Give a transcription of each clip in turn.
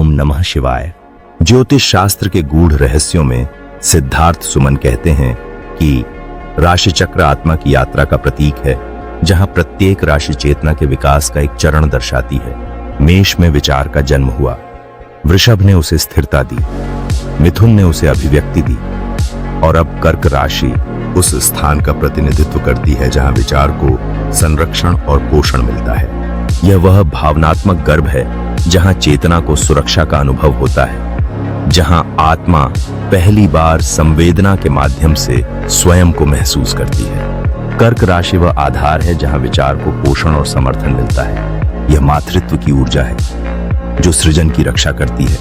ओम नमः शिवाय। ज्योतिष शास्त्र के गूढ़ रहस्यों में सिद्धार्थ सुमन कहते हैं कि राशि चक्र आत्मा की यात्रा का प्रतीक है, जहां प्रत्येक राशि चेतना के विकास का एक चरण दर्शाती है। मेष में विचार का जन्म हुआ, वृषभ ने उसे स्थिरता दी, मिथुन ने उसे अभिव्यक्ति दी और अब कर्क राशि उस स्थान का प्रतिनिधित्व करती है जहां विचार को संरक्षण और पोषण मिलता है। यह वह भावनात्मक गर्भ है जहां चेतना को सुरक्षा का अनुभव होता है, जहां आत्मा पहली बार संवेदना के माध्यम से स्वयं को महसूस करती है। कर्क राशि वह आधार है जहां विचार को पोषण और समर्थन मिलता है। यह मातृत्व की ऊर्जा है जो सृजन की रक्षा करती है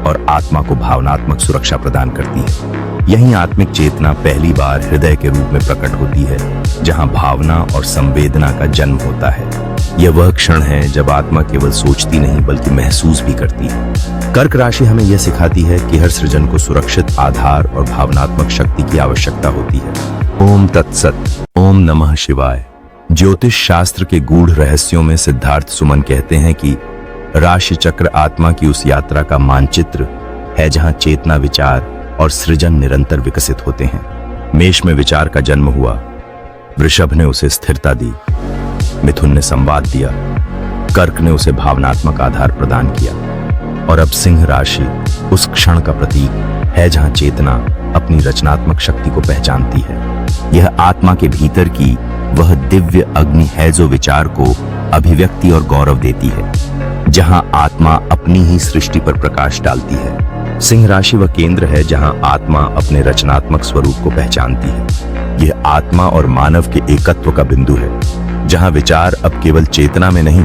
और आत्मा को भावनात्मक सुरक्षा प्रदान करती है। यही आत्मिक चेतना पहली बार हृदय के रूप में प्रकट होती है, जहां भावना और संवेदना का जन्म होता है। यह वह क्षण है जब आत्मा केवल सोचती नहीं बल्कि महसूस भी करती है। कर्क राशि हमें यह सिखाती है कि हर सृजन को सुरक्षित आधार और भावनात्मक शक्ति की आवश्यकता होती है। ओम तत्सत। ओम नमः शिवाय। ज्योतिष शास्त्र के गूढ़ रहस्यों में सिद्धार्थ सुमन कहते हैं कि राशि चक्र आत्मा की उस यात्रा का मानचित्र है जहां चेतना, विचार और सृजन निरंतर विकसित होते हैं। मेष में विचार का जन्म हुआ, वृषभ ने उसे स्थिरता दी, मिथुन ने संवाद दिया, कर्क ने उसे भावनात्मक आधार प्रदान किया और अब सिंह राशि उस क्षण का प्रतीक है जहां चेतना अपनी रचनात्मक शक्ति को पहचानती है। यह आत्मा के भीतर की वह दिव्य अग्नि है जो विचार को अभिव्यक्ति और गौरव देती है, जहां आत्मा अपनी ही सृष्टि पर प्रकाश डालती है। सिंह राशि वह केंद्र है जहां आत्मा अपने रचनात्मक स्वरूप को पहचानती है। यह आत्मा और मानव के एकत्व का बिंदु है, जहां विचार अब केवल चेतना में नहीं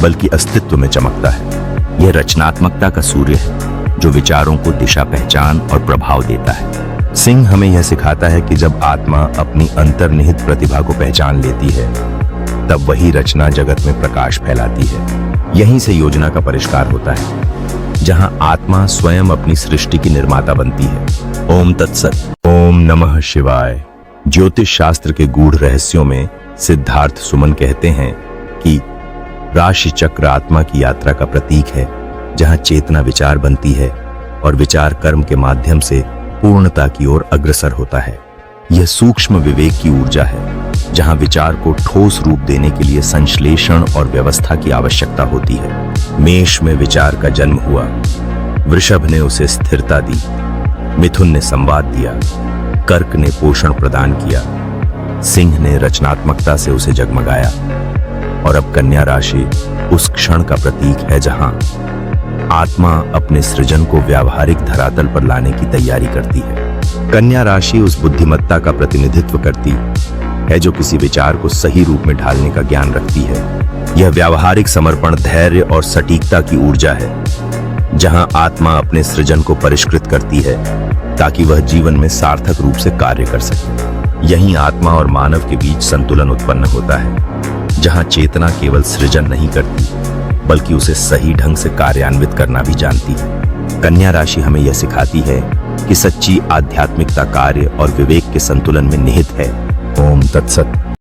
बल्कि अस्तित्व में चमकता है। यह रचनात्मकता का सूर्य है जो विचारों को दिशा, पहचान और प्रभाव देता है। सिंह हमें यह सिखाता है कि जब आत्मा अपनी अंतर्निहित प्रतिभा को पहचान लेती है, तब वही रचना जगत में प्रकाश फैलाती है। यहीं से योजना का परिष्कार होता है, जहां आत्मा स्वयं अपनी सृष्टि की निर्माता बनती है। ओम तत्सत। ओम नमः शिवाय। ज्योतिष शास्त्र के गूढ़ रहस्यों में सिद्धार्थ सुमन कहते हैं कि राशि चक्र आत्मा की यात्रा का प्रतीक है, जहां चेतना विचार बनती है और विचार कर्म के माध्यम से पूर्णता की ओर अग्रसर होता है। यह सूक्ष्म विवेक की ऊर्जा है, जहां विचार को ठोस रूप देने के लिए संश्लेषण और व्यवस्था की आवश्यकता होती है। मेष में विचार का जन्म हुआ, वृषभ ने उसे स्थिरता दी, मिथुन ने संवाद दिया, कर्क ने पोषण प्रदान किया, सिंह ने रचनात्मकता से उसे जगमगाया और अब कन्या राशि उस क्षण का प्रतीक है जहां आत्मा अपने सृजन को व्यावहारिक धरातल पर लाने की तैयारी करती है। कन्या राशि उस बुद्धिमत्ता का प्रतिनिधित्व करती है जो किसी विचार को सही रूप में ढालने का ज्ञान रखती है। यह व्यावहारिक समर्पण, धैर्य और सटीकता की ऊर्जा है, जहां आत्मा अपने सृजन को परिष्कृत करती है ताकि वह जीवन में सार्थक रूप से कार्य कर सके। यहीं आत्मा और मानव के बीच संतुलन उत्पन्न होता है, जहां चेतना केवल सृजन नहीं करती बल्कि उसे सही ढंग से कार्यान्वित करना भी जानती है। कन्या राशि हमें यह सिखाती है कि सच्ची आध्यात्मिकता कार्य और विवेक के संतुलन में निहित है। ओम तत्सत।